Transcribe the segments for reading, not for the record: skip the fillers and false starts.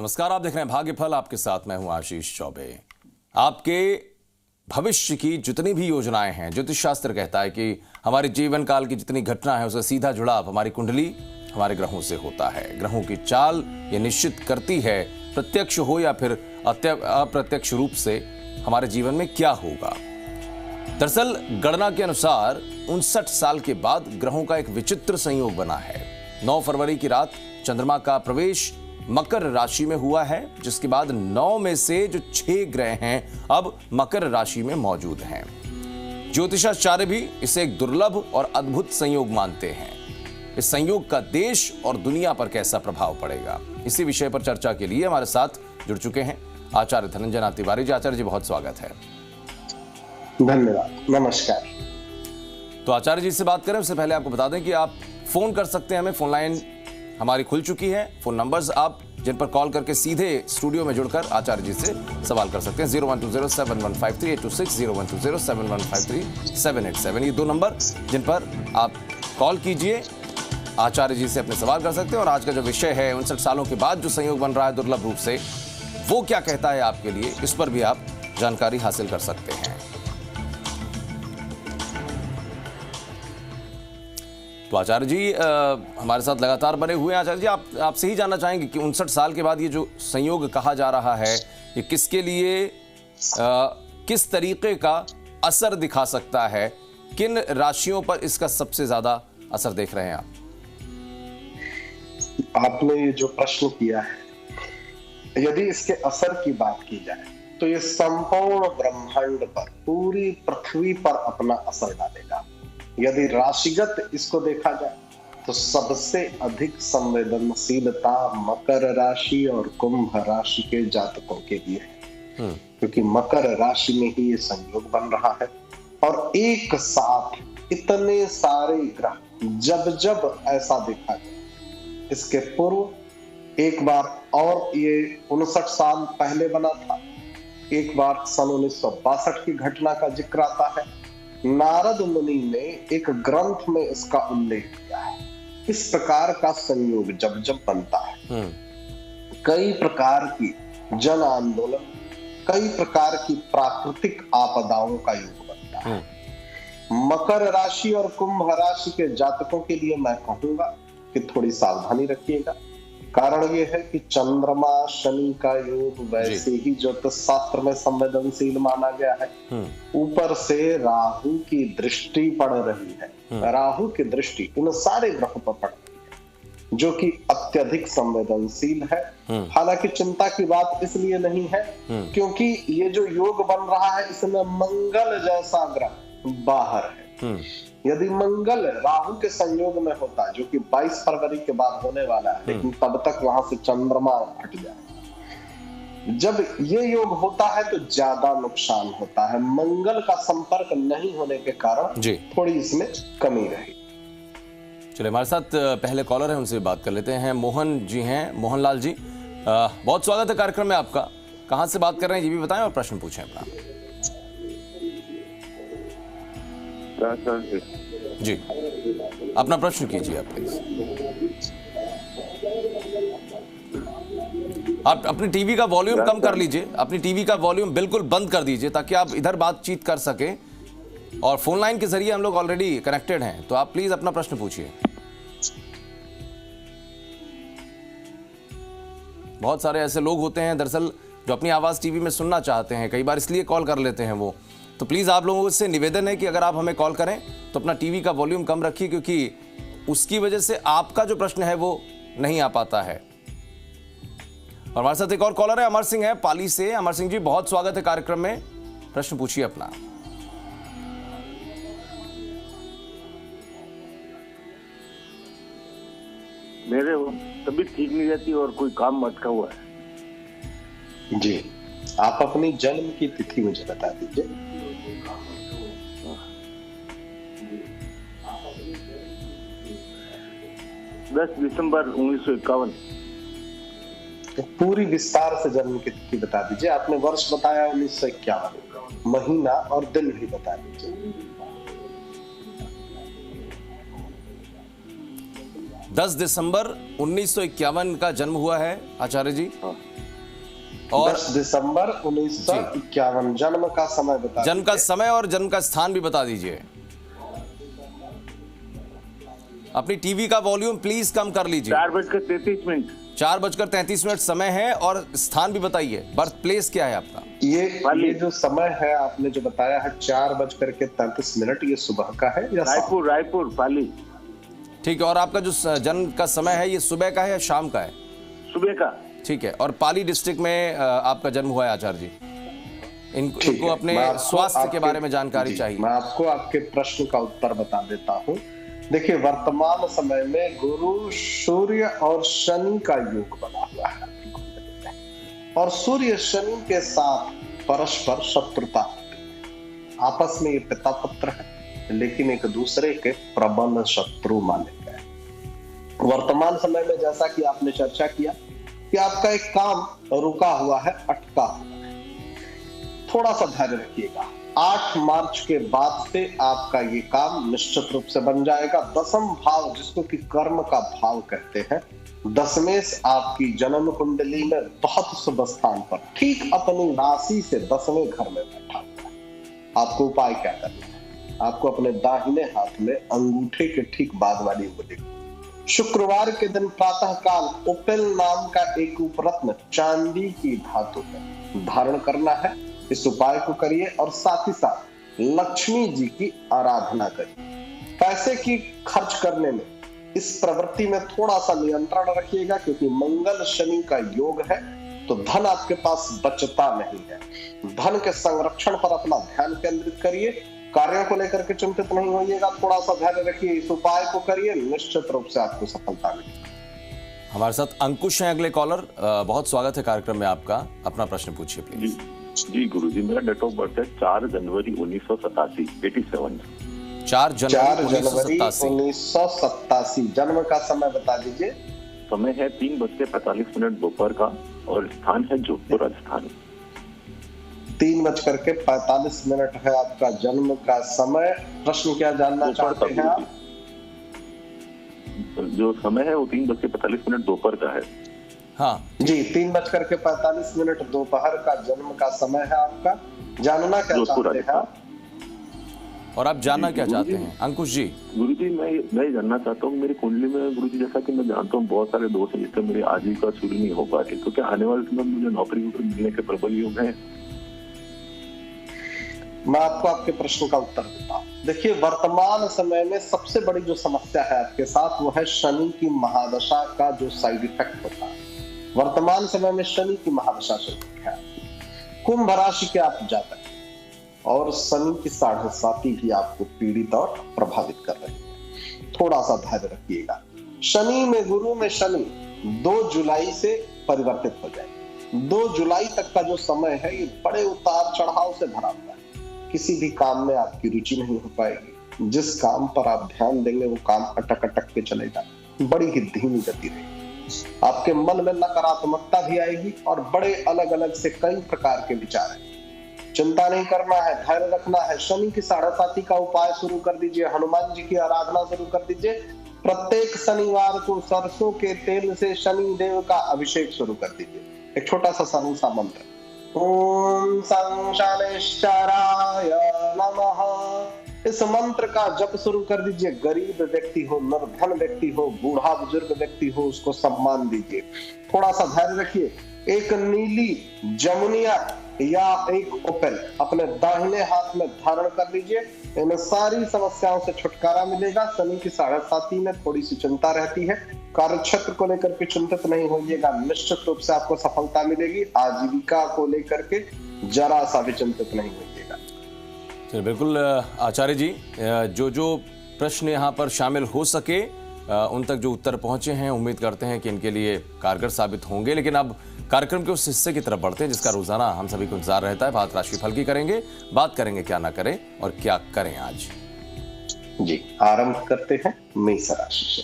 नमस्कार, आप देख रहे हैं भाग्य फल। आपके साथ मैं हूं आशीष चौबे। आपके भविष्य की जितनी भी योजनाएं हैं, ज्योतिष शास्त्र कहता है कि हमारे जीवन काल की जितनी घटना है उससे सीधा जुड़ाव हमारी कुंडली हमारे ग्रहों से होता है। ग्रहों की चाल ये निश्चित करती है, प्रत्यक्ष हो या फिर अप्रत्यक्ष रूप से, हमारे जीवन में क्या होगा। दरअसल गणना के अनुसार 59 साल के बाद ग्रहों का एक विचित्र संयोग बना है। 9 फरवरी की रात चंद्रमा का प्रवेश मकर राशि में हुआ है, जिसके बाद 9 में से जो 6 ग्रह हैं अब मकर राशि में मौजूद हैं। ज्योतिषाचार्य भी इसे एक दुर्लभ और अद्भुत संयोग मानते हैं। इस संयोग का देश और दुनिया पर कैसा प्रभाव पड़ेगा, इसी विषय पर चर्चा के लिए हमारे साथ जुड़ चुके हैं आचार्य धनंजय नाथ तिवारी जी। आचार्य जी, बहुत स्वागत है। धन्यवाद, नमस्कार। तो आचार्य जी से बात करें उससे पहले आपको बता दें कि आप फोन कर सकते हैं हमें। फोन लाइन हमारी खुल चुकी है। फोन नंबर्स आप जिन पर कॉल करके सीधे स्टूडियो में जुड़कर आचार्य जी से सवाल कर सकते हैं। 0120715386, 012071538787, ये 2 नंबर जिन पर आप कॉल कीजिए, आचार्य जी से अपने सवाल कर सकते हैं। और आज का जो विषय है 59 सालों के बाद जो संयोग बन रहा है दुर्लभ रूप से, वो क्या कहता है आपके लिए, इस पर भी आप जानकारी हासिल कर सकते हैं। तो आचार्य जी हमारे साथ लगातार बने हुए हैं। आचार्य जी, आपसे ही जानना चाहेंगे कि 59 साल के बाद ये जो संयोग कहा जा रहा है, ये किसके लिए किस तरीके का असर दिखा सकता है, किन राशियों पर इसका सबसे ज्यादा असर देख रहे हैं आप? आपने ये जो प्रश्न किया है, यदि इसके असर की बात की जाए तो ये संपूर्ण ब्रह्मांड पर, पूरी पृथ्वी पर अपना असर डालेगा। यदि राशिगत इसको देखा जाए तो सबसे अधिक संवेदनशीलता मकर राशि और कुंभ राशि के जातकों के लिए है, क्योंकि मकर राशि में ही ये संयोग बन रहा है। और एक साथ इतने सारे ग्रह, जब जब ऐसा देखा जाए, इसके पूर्व एक बार और ये 59 साल पहले बना था, एक बार सन 1962 की घटना का जिक्र आता है। नारद मुनि ने एक ग्रंथ में इसका उल्लेख किया है। इस प्रकार का संयोग जब जब बनता है, कई प्रकार की जन आंदोलन, कई प्रकार की प्राकृतिक आपदाओं का योग बनता है। मकर राशि और कुंभ राशि के जातकों के लिए मैं कहूंगा कि थोड़ी सावधानी रखिएगा। कारण ये है कि चंद्रमा शनि का योग वैसे ही ज्योतिष शास्त्र में संवेदनशील माना गया है। ऊपर से राहु की दृष्टि पड़ रही है। राहु की दृष्टि इन सारे ग्रहों पर पड़ रही है, जो कि अत्यधिक संवेदनशील है। हालांकि चिंता की बात इसलिए नहीं है क्योंकि ये जो योग बन रहा है इसमें मंगल जैसा ग्रह बाहर है। यदि मंगल राहु के संयोग में होता, जो कि 22 फरवरी के बाद होने वाला है, लेकिन तब तक वहां से चंद्रमा हट जाए, जब ये योग होता है तो ज्यादा नुकसान होता है। मंगल का संपर्क नहीं होने के कारण थोड़ी इसमें कमी रही। चलिए, हमारे साथ पहले कॉलर है, उनसे बात कर लेते हैं। मोहन जी हैं, मोहनलाल जी, बहुत स्वागत है कार्यक्रम में आपका। कहाँ से बात कर रहे हैं ये भी बताएं और प्रश्न पूछें अपना। जी, अपना प्रश्न कीजिए आप प्लीज। आप अपनी टीवी का वॉल्यूम कम कर लीजिए, अपनी टीवी का वॉल्यूम बिल्कुल बंद कर दीजिए ताकि आप इधर बातचीत कर सकें। और फोन लाइन के जरिए हम लोग ऑलरेडी कनेक्टेड हैं, तो आप प्लीज अपना प्रश्न पूछिए। बहुत सारे ऐसे लोग होते हैं दरअसल जो अपनी आवाज टीवी में सुनना चाहते हैं, कई बार इसलिए कॉल कर लेते हैं वो। तो प्लीज़ आप लोगों से निवेदन है कि अगर आप हमें कॉल करें तो अपना टीवी का वॉल्यूम कम रखिए, क्योंकि उसकी वजह से आपका जो प्रश्न है वो नहीं आ पाता है। और हमारे साथ एक और कॉलर है, अमर सिंह है पाली से। अमर सिंह जी, बहुत स्वागत है कार्यक्रम में, प्रश्न पूछिए अपना। मेरे तबीयत ठीक नहीं रहती और कोई काम अटका हुआ है। जी, आप अपनी जन्म की तिथि मुझे बता दीजिए। 10 दिसंबर 1951। तो पूरी विस्तार से जन्म की तिथि बता दीजिए। आपने वर्ष बताया 1951, महीना और दिन भी बता दीजिए। 10 दिसंबर 1951 का जन्म हुआ है आचार्य जी। और 10 दिसंबर 1951। जन्म का समय बता जन्म का समय और जन्म का स्थान भी बता दीजिए। अपनी टीवी का वॉल्यूम प्लीज कम कर लीजिए। 4:33। 4:33 समय है, और स्थान भी बताइए। बर्थ प्लेस क्या है आपका? ये जो समय है आपने जो बताया है 4:33, ये सुबह का है या रायपुर पाली। ठीक है, और आपका जो जन्म का समय है ये सुबह का है या शाम का है? सुबह का। ठीक है, और पाली डिस्ट्रिक्ट में आपका जन्म हुआ है आचार्य जी। इनको अपने स्वास्थ्य के बारे में जानकारी चाहिए। मैं आपको आपके प्रश्न का उत्तर बता देता हूँ। देखिए, वर्तमान समय में गुरु, सूर्य और शनि का योग बना हुआ है, और सूर्य शनि के साथ परस्पर शत्रुता होती है। आपस में ये पिता पुत्र है, लेकिन एक दूसरे के प्रबल शत्रु माने गए। वर्तमान समय में जैसा कि आपने चर्चा किया कि आपका एक काम रुका हुआ है, अटका हुआ है, थोड़ा सा धैर्य रखिएगा। 8 मार्च के बाद से आपका ये काम निश्चित रूप से बन जाएगा। 10वां भाव, जिसको कि कर्म का भाव कहते हैं, दशमेश आपकी जन्म कुंडली में बहुत शुभ स्थान पर ठीक अपनी राशि से 10वें घर में बैठा हुआ है। आपको उपाय क्या करना है? आपको अपने दाहिने हाथ में अंगूठे के ठीक बाद वाली उंगली, शुक्रवार के दिन प्रातः काल उपेल नाम का एक उपरत्न चांदी की धातु में धारण करना है। इस उपाय को करिए, और साथ ही साथ लक्ष्मी जी की आराधना करिए। पैसे की खर्च करने में, इस प्रवृत्ति में थोड़ा सा नियंत्रण रखिएगा, क्योंकि मंगल शनि का योग है, तो धन आपके पास बचता नहीं है। धन के संरक्षण पर अपना ध्यान केंद्रित करिए। कार्यों को लेकर के चिंतित नहीं होइएगा, थोड़ा सा धैर्य रखिए, इस उपाय को करिए, निश्चित रूप से आपको सफलता मिलेगी। हमारे साथ अंकुश हैं अगले कॉलर। बहुत स्वागत है कार्यक्रम में आपका। अपना प्रश्न पूछिए प्लीज। जी गुरुजी, मेरा डेट ऑफ बर्थ है 4 जनवरी 1987, 87। 4 जनवरी 1987। जन्म का समय बता दीजिए। समय है 3:45 दोपहर का, और स्थान है जोधपुर, राजस्थान। 3:45 है आपका जन्म का समय। प्रश्न क्या जानना चाहते हैं आप? जो समय है वो 3:45 दोपहर का है। हाँ जी, 3:45 दोपहर का जन्म का समय है आपका। जानना क्या चाहते हैं आप? और आप जानना क्या चाहते हैं अंकुश जी? गुरुजी, मैं जानना चाहता हूँ, मेरी कुंडली में गुरुजी, जैसा कि मैं जानता हूँ बहुत सारे दोस्त हैं जिससे मेरी आजीविका शुरू नहीं हो पा रही, तो क्या आने वाले समय में मुझे नौकरी मिलने के प्रबल योग है? मैं आपको आपके प्रश्न का उत्तर देता हूँ। देखिए, वर्तमान समय में सबसे बड़ी जो समस्या है आपके साथ, वो है शनि की महादशा का जो साइड इफेक्ट होता है। वर्तमान समय में शनि की महादशा चल रही है। कुंभ राशि के आप जातक, और शनि की 7.5 भी आपको पीड़ित और प्रभावित कर रही है। थोड़ा सा धैर्य रखिएगा। शनि में गुरु में शनि 2 जुलाई से परिवर्तित हो जाएगी। 2 जुलाई तक का जो समय है, ये बड़े उतार चढ़ाव से भरा हुआ है। किसी भी काम में आपकी रुचि नहीं हो पाएगी। जिस काम पर आप ध्यान देंगे वो काम अटक के चलेगा, बड़ी ही धीमी गति रहेगी। आपके मन में नकारात्मकता भी आएगी, और बड़े अलग अलग से कई प्रकार के विचार हैं। चिंता नहीं करना है, धैर्य रखना है। शनि की 7.5 का उपाय शुरू कर दीजिए। हनुमान जी की आराधना शुरू कर दीजिए। प्रत्येक शनिवार को सरसों के तेल से शनि देव का अभिषेक शुरू कर दीजिए। एक छोटा सा सरल सा मंत्र, ओम सं शनैश्चराय नमः। इस मंत्र का जप शुरू कर दीजिए। गरीब व्यक्ति हो, निर्धन व्यक्ति हो, बूढ़ा बुजुर्ग व्यक्ति हो, उसको सम्मान दीजिए। थोड़ा सा धैर्य रखिए। एक नीली जमुनिया या एक ओपेल अपने दाहिने हाथ में धारण कर लीजिए। इन सारी समस्याओं से छुटकारा मिलेगा। शनि की 7.5 में थोड़ी सी चिंता रहती है। कार्य क्षेत्र को लेकर के चिंतित नहीं होइएगा, निश्चित रूप से आपको सफलता मिलेगी। आजीविका को लेकर के जरा सा भी चिंतित नहीं होइएगा। चलिए, बिल्कुल आचार्य जी, जो प्रश्न यहाँ पर शामिल हो सके उन तक जो उत्तर पहुंचे हैं, उम्मीद करते हैं कि इनके लिए कारगर साबित होंगे। लेकिन अब कार्यक्रम के उस हिस्से की तरफ बढ़ते हैं जिसका रोजाना हम सभी को इंतजार रहता है। बात राशिफल की करेंगे, बात करेंगे क्या ना करें और क्या करें आज। जी, आरंभ करते हैं मेष राशि से।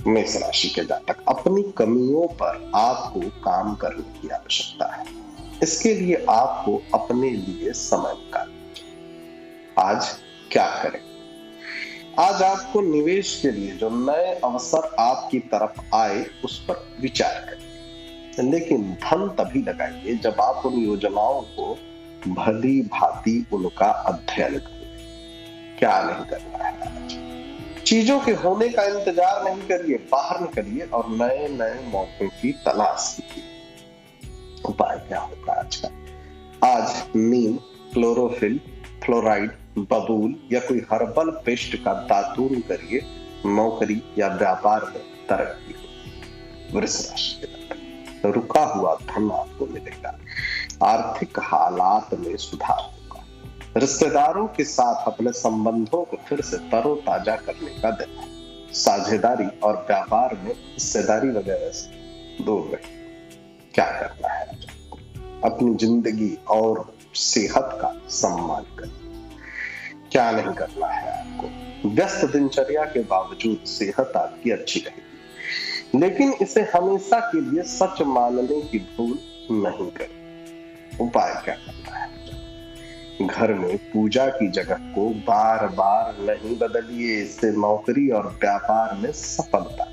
मेष राशि के जातक, अपनी कमियों पर आपको काम करने की आवश्यकता है। इसके लिए आपको अपने लिए समय निकालना चाहिए। आज क्या करें? आज आपको निवेश के लिए जो नए अवसर आपकी तरफ आए उस पर विचार करें। लेकिन धन तभी लगाइए जब आप उन योजनाओं को भली भांति उनका अध्ययन करें। क्या नहीं करना है आज? चीजों के होने का इंतजार नहीं करिए, बाहर निकलिए और नए नए मौकों की तलाश कीजिए। उपाय क्या होगा आज का? आज नीम, क्लोरोफिल, फ्लोराइड, बबूल या कोई हर्बल पेस्ट का दातून करिए, नौकरी या व्यापार में तरक्की होगी। वृष राशि के जातक, रुका हुआ धन आपको मिलेगा, आर्थिक हालात में सुधार होगा, रिश्तेदारों के साथ अपने संबंधों को फिर से तरोताजा करने का दिन है। साझेदारी और व्यापार में हिस्सेदारी वगैरह से दूर रहे। क्या करना है? अपनी जिंदगी और सेहत का सम्मान करें। क्या नहीं करना है आपको? व्यस्त दिनचर्या के बावजूद सेहत आपकी अच्छी रहेगी, लेकिन इसे हमेशा के लिए सच मानने की भूल नहीं करें। उपाय क्या करना है? घर में पूजा की जगह को बार बार नहीं बदलिए, इससे नौकरी और व्यापार में सफलता।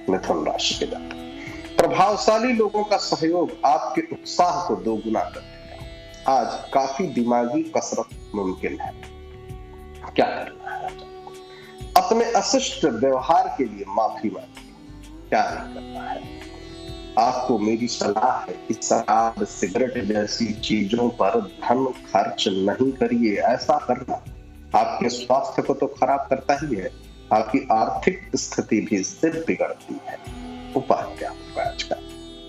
मिथुन राशि के जातक, प्रभावशाली लोगों का सहयोग आपके उत्साह को दोगुना कर देगा। आज काफी दिमागी कसरत मुमकिन है। क्या करना है? अपने अशिष्ट व्यवहार के लिए माफी मांगिए। क्या नहीं करना है? आपको मेरी सलाह है कि शराब, सिगरेट जैसी चीजों पर धन खर्च नहीं करिए। ऐसा करना आपके स्वास्थ्य को तो खराब करता ही है, आपकी आर्थिक स्थिति भी इससे बिगड़ती है। उपाय क्या होगा आज का?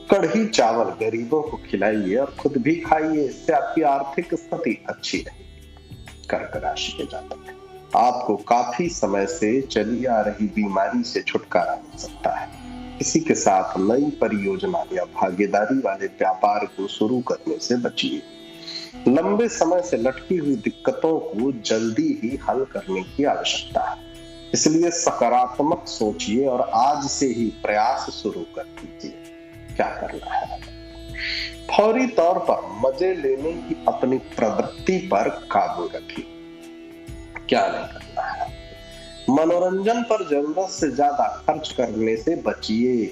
कढ़ी चावल गरीबों को खिलाइए और खुद भी खाइए, इससे आपकी आर्थिक स्थिति अच्छी रहेगी। कर्क राशि के जातक, आपको काफी समय से चली आ रही बीमारी से छुटकारा मिल सकता है। किसी के साथ नई परियोजना या भागीदारी वाले व्यापार को शुरू करने से बचिए। लंबे समय से लटकी हुई दिक्कतों को जल्दी ही हल करने की आवश्यकता है, इसलिए सकारात्मक सोचिए और आज से ही प्रयास शुरू कर दीजिए। क्या करना है? फौरी तौर पर मजे लेने की अपनी प्रवृत्ति पर काबू रखिए। क्या नहीं करना है? मनोरंजन पर जरूरत से ज्यादा खर्च करने से बचिए।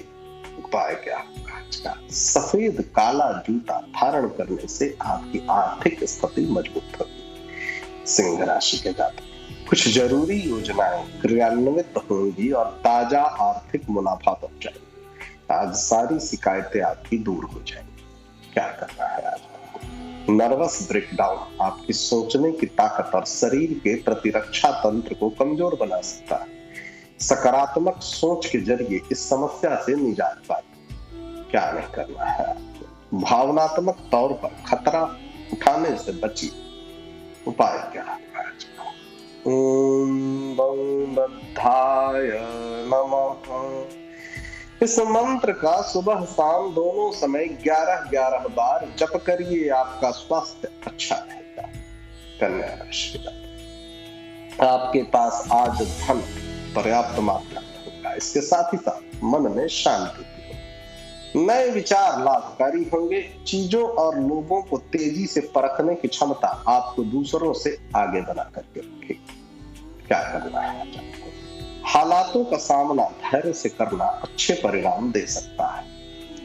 उपाय क्या होगा आज का? सफेद काला जूता धारण करने से आपकी आर्थिक स्थिति मजबूत होगी। सिंह राशि के जातक, कुछ जरूरी योजनाएं क्रियान्वित होंगी और ताजा आर्थिक मुनाफा पहुंचाएंगी। आज सारी शिकायतें आपकी दूर हो जाएंगी। क्या करना है आज? नर्वस ब्रेकडाउन आपकी सोचने की ताकत और शरीर के प्रतिरक्षा तंत्र को कमजोर बना सकता है। सकारात्मक सोच के जरिए इस समस्या से निजात पाइए। क्या नहीं करना है आपको? भावनात्मक तौर पर खतरा उठाने से बचिए। उपाय क्या है? ओम बम बद्धाय नमः। इस मंत्र का सुबह शाम दोनों समय 11-11 बार जप करिए, आपका स्वास्थ्य अच्छा रहेगा। कन्या राशि के जातक, आपके पास आज धन पर्याप्त मात्रा में होगा, इसके साथ ही साथ मन में शांति होगी। नए विचार लाभकारी होंगे। चीजों और लोगों को तेजी से परखने की क्षमता आपको दूसरों से आगे बना करके रखेगी। क्या करना है? हालातों का सामना धैर्य से करना अच्छे परिणाम दे सकता है।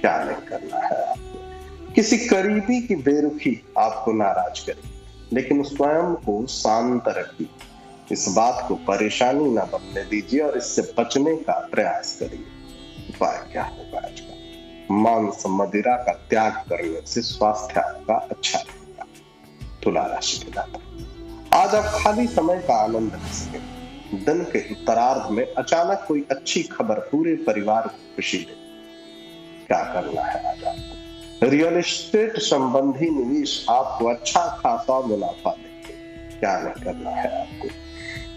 क्या नहीं करना है आपको? किसी करीबी की बेरुखी आपको नाराज करे, लेकिन स्वयं को शांत रखिए। इस बात को परेशानी न बनने दीजिए और इससे बचने का प्रयास करिए। उपाय क्या होगा आज का? मांस मदिरा का त्याग करने से स्वास्थ्य आपका अच्छा रहेगा। तुला राशि के जातक, आज आप खाली समय का आनंद ले सकें। दिन के उत्तरार्ध में अचानक कोई अच्छी खबर पूरे परिवार को खुशी दे। क्या करना है आज आपको? रियल एस्टेट संबंधी निवेश आपको अच्छा खासा मुनाफा देंगे। क्या नहीं करना है आपको?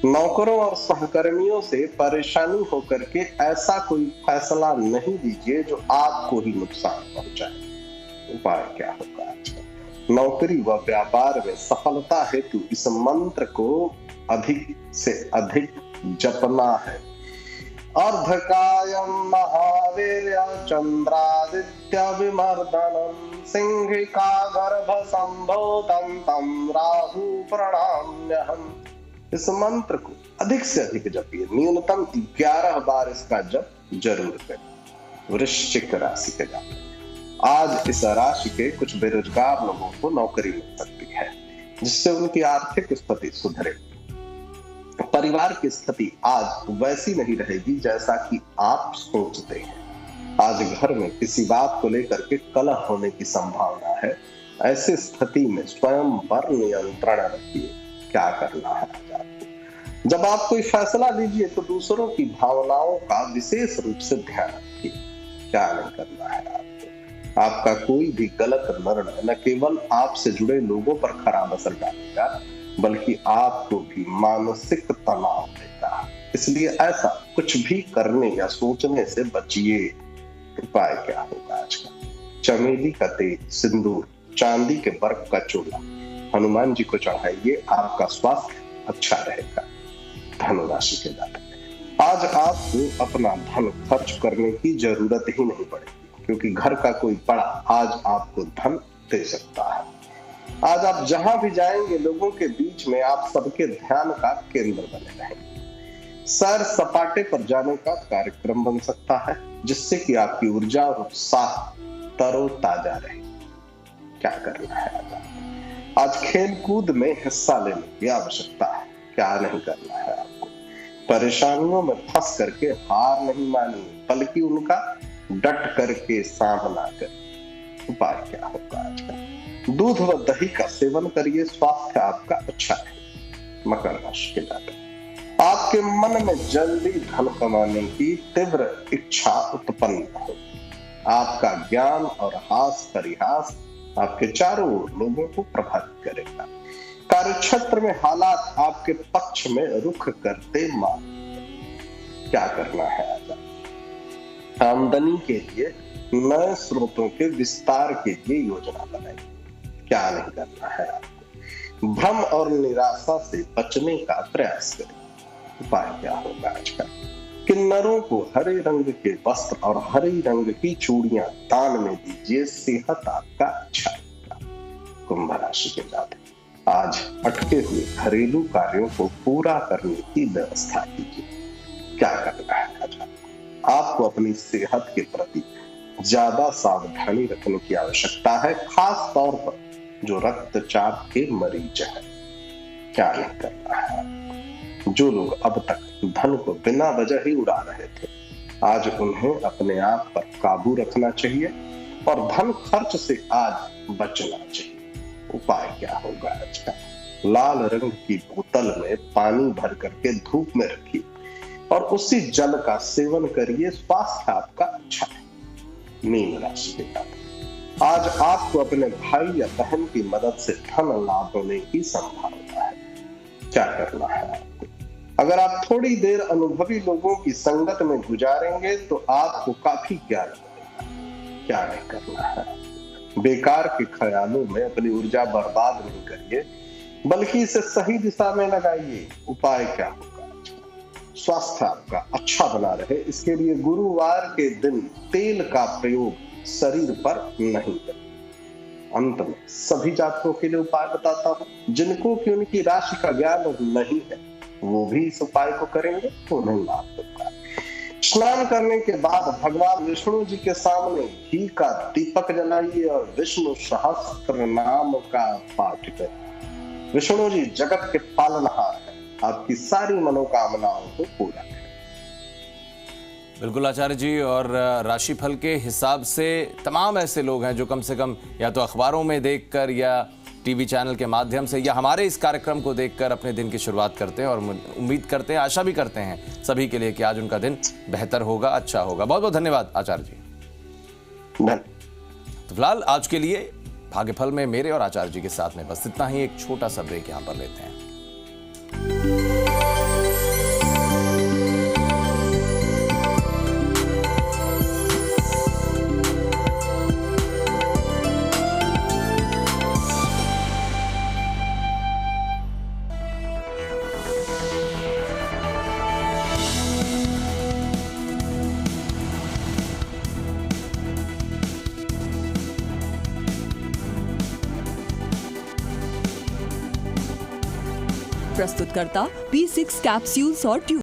नौकरों और सहकर्मियों से परेशानी होकर के ऐसा कोई फैसला नहीं दीजिए जो आपको ही नुकसान पहुंचाए। उपाय क्या होगा आज का? नौकरी व व्यापार में सफलता हेतु इस मंत्र को अधिक से अधिक जपना है। अर्धकायं महावीर्य चंद्रादित्य विमर्दनं सिंहिका गर्भ संभूतं तं राहु प्रणम्यहम्। इस मंत्र को अधिक से अधिक जपिए। न्यूनतम 11 बार इसका जप जरूर करें। वृश्चिक राशि के जातक, आज इस राशि के कुछ बेरोजगार लोगों को नौकरी मिल सकती है, जिससे उनकी आर्थिक स्थिति सुधरेगी। परिवार की स्थिति आज वैसी नहीं रहेगी जैसा कि आप सोचते हैं। आज घर में किसी बात को लेकर के कलह होने की संभावना है। ऐसी स्थिति में स्वयं पर नियंत्रण रखिए। क्या करना है आज आपको? जब आप कोई फैसला लीजिए तो दूसरों की भावनाओं का विशेष रूप से ध्यान रखिए। क्या नहीं करना है आपको? आपका कोई भी गलत निर्णय न केवल आपसे जुड़े लोगों पर खराब असर डालेगा, बल्कि आपको भी मानसिक तनाव देगा। इसलिए ऐसा कुछ भी करने या सोचने से बचिए। उपाय क्या होगा आज का? चमेली का तेल, सिंदूर, चांदी के वर्क का चूड़ा हनुमान जी को चढ़ाइए। आपका स्वास्थ्य अच्छा रहेगा। धनु राशि के जातक, आज आपको अपना धन खर्च करने की जरूरत ही नहीं पड़ेगी, क्योंकि घर का कोई बड़ा आज आपको धन दे सकता है। आज आप जहां भी जाएंगे लोगों के बीच में आप सबके ध्यान का केंद्र बने रहेंगे। सैर सपाटे पर जाने का कार्यक्रम बन सकता है, जिससे कि आपकी ऊर्जा और उत्साह तरोताजा रहे। क्या करना है आज खेल कूद में हिस्सा लेने की आवश्यकता है। क्या नहीं करना है आपको? परेशानियों में फंस करके हार नहीं मानिए, बल्कि उनका डट करके सामना करिए। उपाय क्या होगा आज का? दूध व दही का सेवन करिए। स्वास्थ्य आपका अच्छा है। मकर राशि के जातक, आपके मन में जल्दी धन कमाने की तीव्र इच्छा उत्पन्न होगी। आपका ज्ञान और हास परिहास आपके चारों ओर लोगों को प्रभावित करेगा। कार्यक्षेत्र में हालात आपके पक्ष में रुख करते मालूम। क्या करना है आज? आमदनी के लिए नए स्रोतों के विस्तार के लिए योजना बनाइए। क्या नहीं करना है आपको? भ्रम और निराशा से बचने का प्रयास करें। उपाय क्या होगा आज का? किन्नरों को हरे रंग के वस्त्र और हरे रंग की चूड़ियां दान में दीजिए। सेहत आपका अच्छा रहेगा। कुंभ राशि के जातक, आज अटके हुए घरेलू कार्यों को पूरा करने की व्यवस्था कीजिए। क्या करना है आज आपको? अपनी सेहत के प्रति ज्यादा सावधानी रखने की आवश्यकता है, खास तौर पर जो रक्तचाप के मरीज हैं। क्या नहीं करना है? जो लोग अब तक धन को बिना वजह ही उड़ा रहे थे, आज उन्हें अपने आप पर काबू रखना चाहिए और धन खर्च से आज बचना चाहिए। उपाय क्या होगा आज का? लाल रंग की बोतल में पानी भर करके धूप में रखिए और उसी जल का सेवन करिए। स्वास्थ्य आपका अच्छा है। मीन राशि के जातक, आज आपको अपने भाई या बहन की मदद से धन लाभ होने की संभावना है। क्या करना है आपको? अगर आप थोड़ी देर अनुभवी लोगों की संगत में गुजारेंगे तो आपको काफी ज्ञान मिलेगा। क्या नहीं करना है? बेकार के ख्यालों में अपनी ऊर्जा बर्बाद नहीं करिए, बल्कि इसे सही दिशा में लगाइए। उपाय क्या होगा? स्वास्थ्य आपका अच्छा बना रहे, इसके लिए गुरुवार के दिन तेल का प्रयोग शरीर पर नहीं करें। अंत में सभी जातकों के लिए उपाय बताता हूं। जिनको कि उनकी राशि का ज्ञान नहीं है, वो भी इस उपाय को करेंगे तो नहीं लाभ होगा। स्नान करने के बाद भगवान विष्णु जी के सामने घी का दीपक जलाइए और विष्णु सहस्त्र नाम का पाठ करिए। विष्णु जी जगत के पालनहार हैं, आपकी सारी मनोकामनाओं को पूरा करें। बिल्कुल आचार्य जी, और राशिफल के हिसाब से तमाम ऐसे लोग हैं जो कम से कम या तो अखबारों में देखकर या टीवी चैनल के माध्यम से या हमारे इस कार्यक्रम को देखकर अपने दिन की शुरुआत करते हैं और उम्मीद करते हैं, आशा भी करते हैं सभी के लिए कि आज उनका दिन बेहतर होगा, अच्छा होगा। बहुत बहुत धन्यवाद आचार्य जी। तो फिलहाल आज के लिए भाग्यफल में मेरे और आचार्य जी के साथ में बस इतना ही। एक छोटा सा ब्रेक यहां पर लेते हैं। प्रस्तुतकर्ता P6 कैप्सूल्स और ट्यूब।